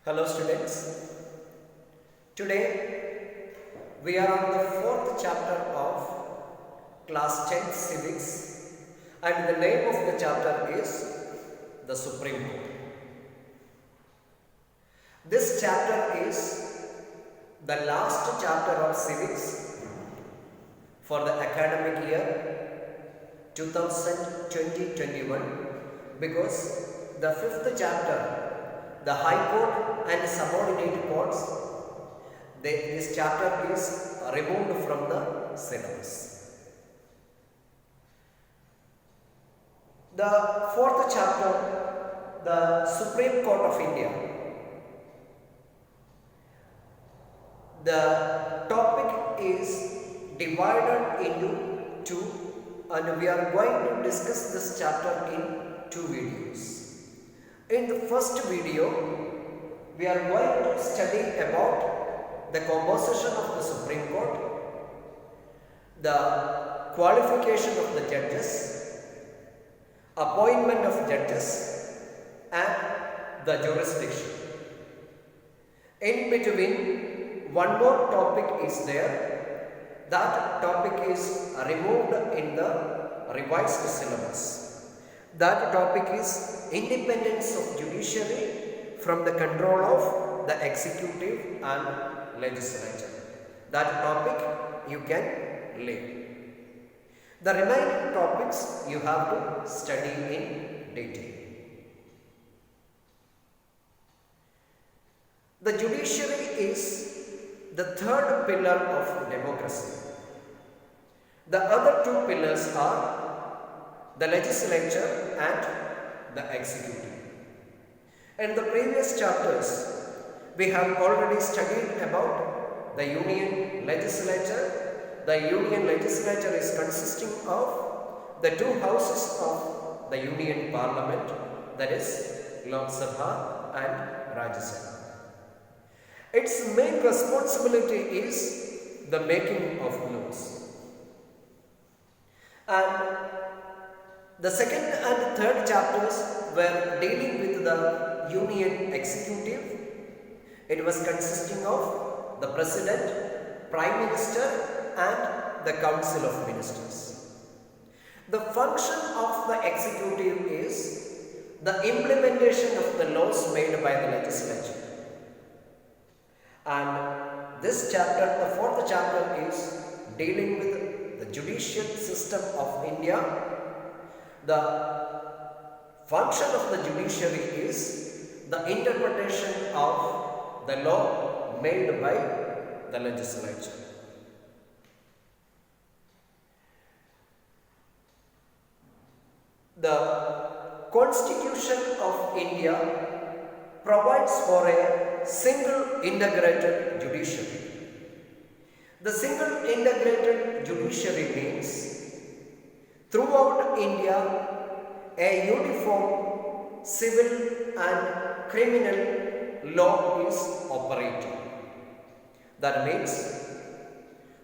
Hello students, today we are on the fourth chapter of class 10 civics and the name of the chapter is the Supreme Court. This chapter is the last chapter of civics for the academic year 2020-21 because the fifth chapter, the High Court and subordinate courts, this chapter is removed from the syllabus. The fourth chapter, the Supreme Court of India. The topic is divided into two and we are going to discuss this chapter in two videos. In the first video, we are going to study about the composition of the Supreme Court, the qualification of the judges, appointment of judges and the jurisdiction. In between, one more topic is there. That topic is removed in the revised syllabus. That topic is independence of judiciary from the control of the executive and legislature. That topic you can leave. The remaining topics you have to study in detail. The judiciary is the third pillar of democracy. The other two pillars are the legislature and the executive. In the previous chapters, we have already studied about the union legislature. The union legislature is consisting of the two houses of the union parliament, that is Lok Sabha and Rajya Sabha. Its main responsibility is the making of laws. And the second and third chapters were dealing with the union executive. It was consisting of the president, prime minister and the council of ministers. The function of the executive is the implementation of the laws made by the legislature. And this chapter, the fourth chapter, is dealing with the judicial system of India. The function of the judiciary is the interpretation of the law made by the legislature. The Constitution of India provides for a single integrated judiciary. The single integrated judiciary means throughout India, a uniform civil and criminal law is operating. That means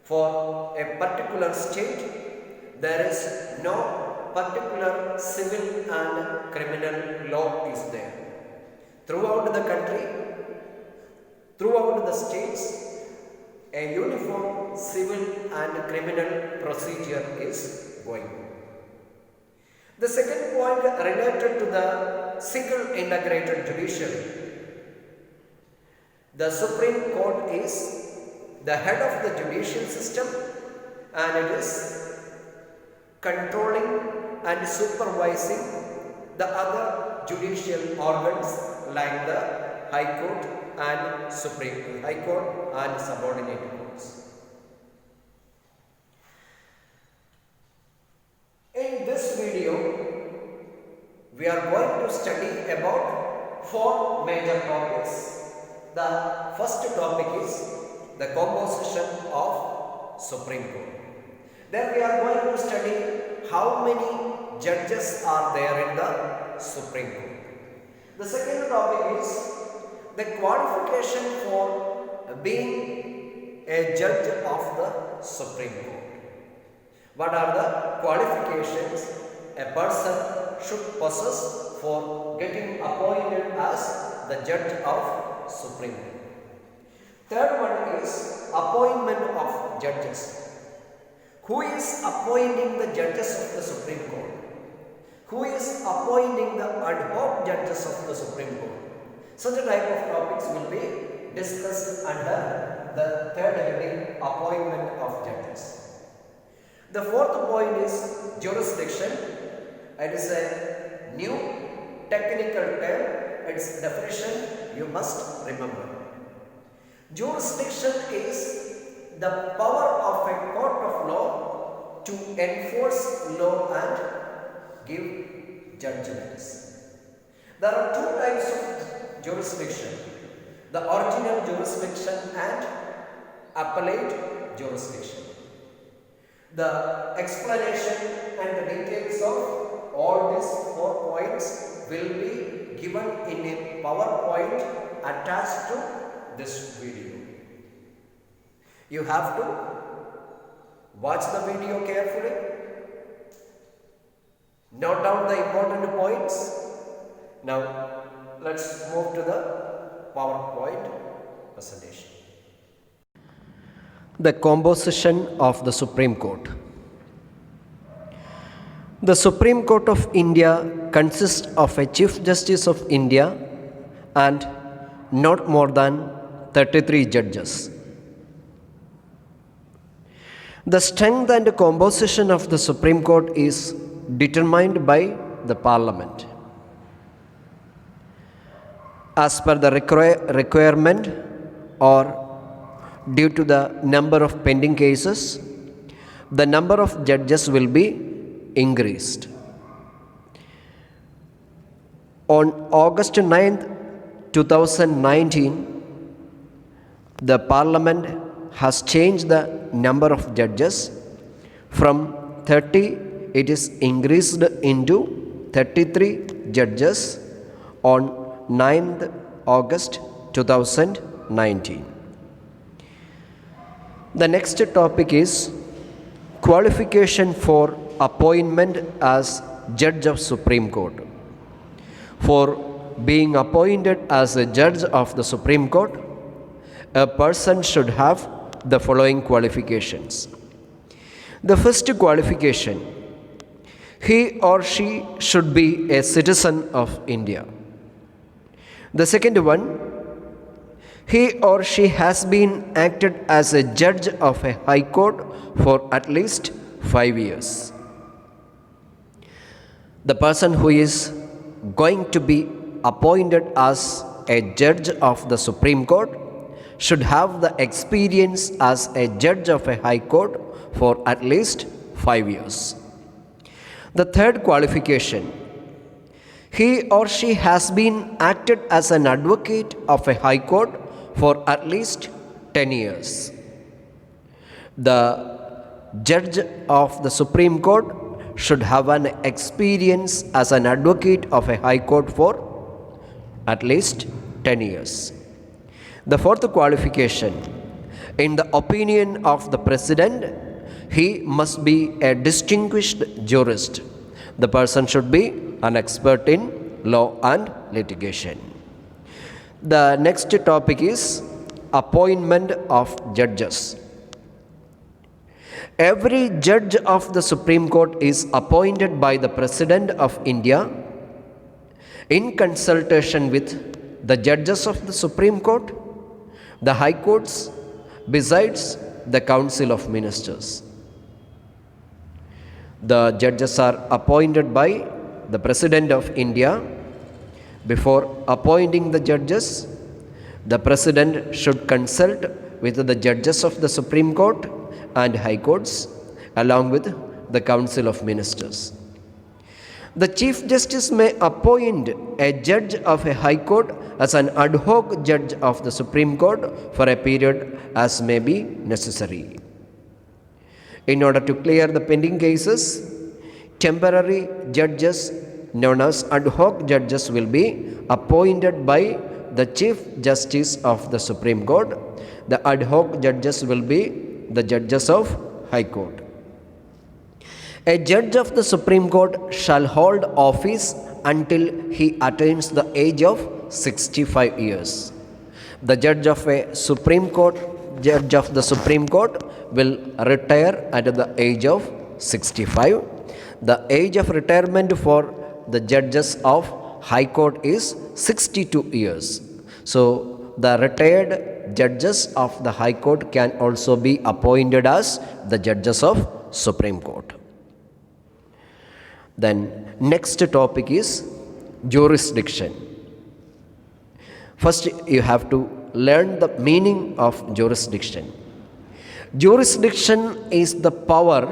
for a particular state, there is no particular civil and criminal law is there. Throughout the country, throughout the states, a uniform civil and criminal procedure is going on. The second point related to the single integrated judiciary. The Supreme Court is the head of the judicial system and it is controlling and supervising the other judicial organs like the High Court and Supreme High Court and subordinate courts. In this video, we are going to study about four major topics. The first topic is the composition of Supreme Court. Then we are going to study how many judges are there in the Supreme Court. The second topic is the qualification for being a judge of the Supreme Court. What are the qualifications a person should possess for getting appointed as the judge of Supreme Court. Third one is appointment of judges. Who is appointing the judges of the Supreme Court? Who is appointing the ad hoc judges of the Supreme Court? Such a type of topics will be discussed under the third heading, appointment of judges. The fourth point is jurisdiction. It is a new technical term. Its definition you must remember. Jurisdiction is the power of a court of law to enforce law and give judgments. There are two types of jurisdiction: the original jurisdiction and appellate jurisdiction. The explanation and the details of all these 4 points will be given in a PowerPoint attached to this video. You have to watch the video carefully, note down the important points. Now let's move to the PowerPoint presentation. The composition of the Supreme Court. The Supreme Court of India consists of a Chief Justice of India and not more than 33 judges. The strength and composition of the Supreme Court is determined by the Parliament. As per the requirement or due to the number of pending cases, the number of judges will be increased. On August 9th, 2019, the Parliament has changed the number of judges from 30, it is increased into 33 judges on 9th August 2019. The next topic is qualification for appointment as Judge of Supreme Court. For being appointed as a Judge of the Supreme Court, a person should have the following qualifications. The first qualification, he or she should be a citizen of India. The second one, he or she has been acted as a judge of a high court for at least 5 years. The person who is going to be appointed as a judge of the Supreme Court should have the experience as a judge of a high court for at least 5 years. The third qualification, he or she has been acted as an advocate of a high court for at least 10 years. The judge of the Supreme Court should have an experience as an advocate of a high court for at least 10 years. The fourth qualification, in the opinion of the President, he must be a distinguished jurist. The person should be an expert in law and litigation. The next topic is appointment of judges. Every judge of the Supreme Court is appointed by the President of India in consultation with the judges of the Supreme Court, the High Courts, besides the Council of Ministers. The judges are appointed by the President of India. Before appointing the judges, the President should consult with the judges of the Supreme Court and High Courts along with the Council of Ministers. The Chief Justice may appoint a judge of a High Court as an ad hoc judge of the Supreme Court for a period as may be necessary. In order to clear the pending cases, temporary judges known as ad hoc judges will be appointed by the Chief Justice of the Supreme Court. The ad hoc judges will be the judges of High Court. A judge of the Supreme Court shall hold office until he attains the age of 65 years. The judge of a Supreme Court, judge of the Supreme Court will retire at the age of 65. The age of retirement for the judges of High Court is 62 years. So the retired judges of the High Court can also be appointed as the judges of Supreme Court. Then next topic is jurisdiction. First, you have to learn the meaning of jurisdiction. Jurisdiction is the power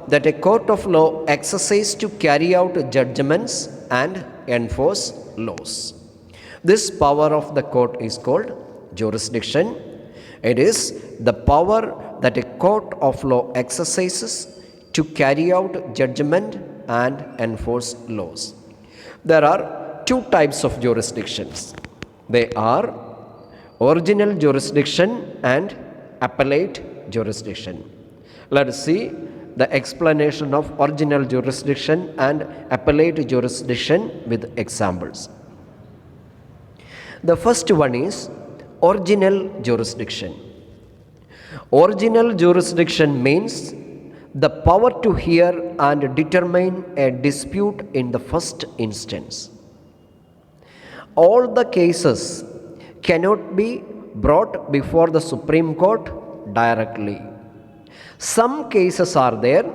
that a court of law exercises to carry out judgments and enforce laws. This power of the court is called jurisdiction. It is the power that a court of law exercises to carry out judgment and enforce laws. There are two types of jurisdictions. They are original jurisdiction and appellate jurisdiction. Let us see the explanation of original jurisdiction and appellate jurisdiction with examples. The first one is original jurisdiction. Original jurisdiction means the power to hear and determine a dispute in the first instance. All the cases cannot be brought before the Supreme Court directly. Some cases are there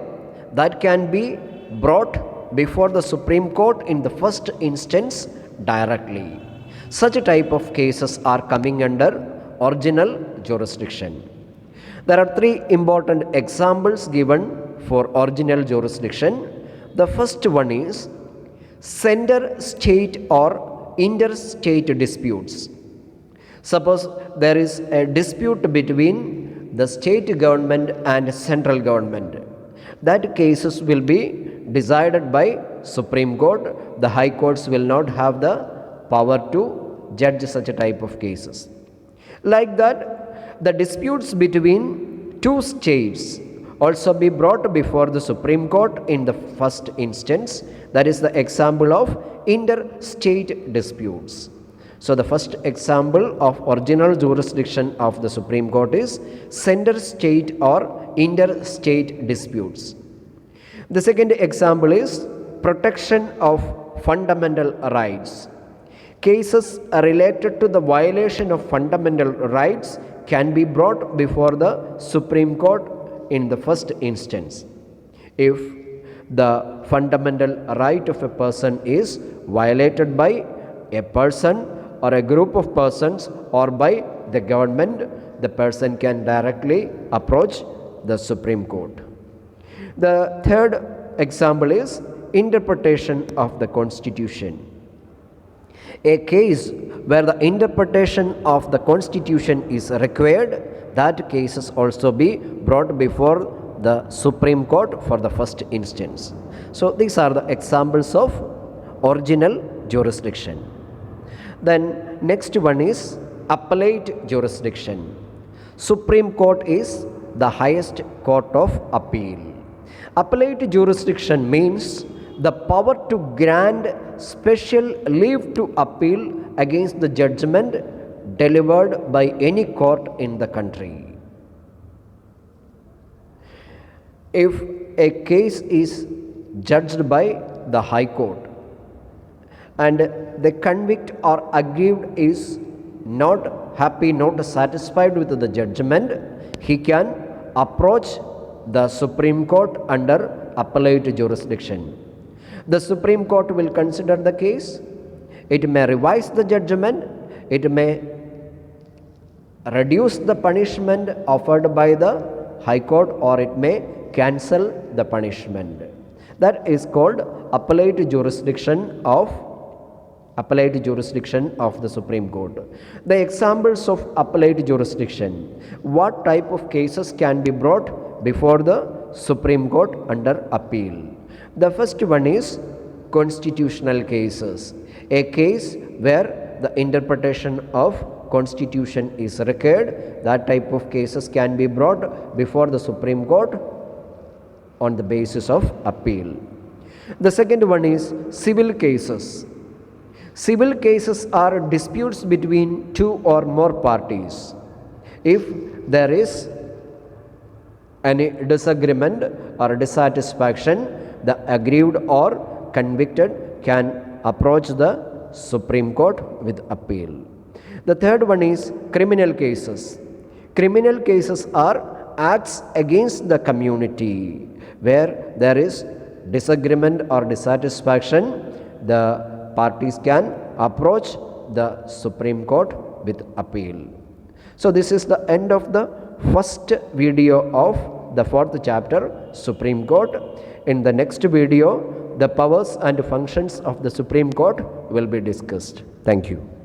that can be brought before the Supreme Court in the first instance directly. Such type of cases are coming under original jurisdiction. There are three important examples given for original jurisdiction. The first one is center state or interstate disputes. Suppose there is a dispute between the state government and central government. That cases will be decided by Supreme Court. The high courts will not have the power to judge such a type of cases. Like that, the disputes between two states also be brought before the Supreme Court in the first instance. That is the example of interstate disputes. So the first example of original jurisdiction of the Supreme Court is center state or interstate disputes. The second example is protection of fundamental rights. Cases related to the violation of fundamental rights can be brought before the Supreme Court in the first instance. If the fundamental right of a person is violated by a person or a group of persons or by the government, the person can directly approach the Supreme Court. The third example is interpretation of the Constitution. A case where the interpretation of the Constitution is required, that cases also be brought before the Supreme Court for the first instance. So these are the examples of original jurisdiction. Then next one is appellate jurisdiction. Supreme Court is the highest court of appeal. Appellate jurisdiction means the power to grant special leave to appeal against the judgment delivered by any court in the country. If a case is judged by the High Court and the convict or aggrieved is not happy, not satisfied with the judgment, he can approach the Supreme Court under appellate jurisdiction. The Supreme Court will consider the case. It may revise the judgment. It may reduce the punishment offered by the High Court, or it may cancel the punishment. That is called appellate jurisdiction of the Supreme Court. The examples of appellate jurisdiction. What type of cases can be brought before the Supreme Court under appeal? The first one is constitutional cases. A case where the interpretation of Constitution is required, that type of cases can be brought before the Supreme Court on the basis of appeal. The second one is civil cases. Civil cases are disputes between two or more parties. If there is any disagreement or dissatisfaction, the aggrieved or convicted can approach the Supreme Court with appeal. The third one is criminal cases. Criminal cases are acts against the community where there is disagreement or dissatisfaction. The parties can approach the Supreme Court with appeal. So this is the end of the first video of the fourth chapter, Supreme Court. In the next video, the powers and functions of the Supreme Court will be discussed. Thank you.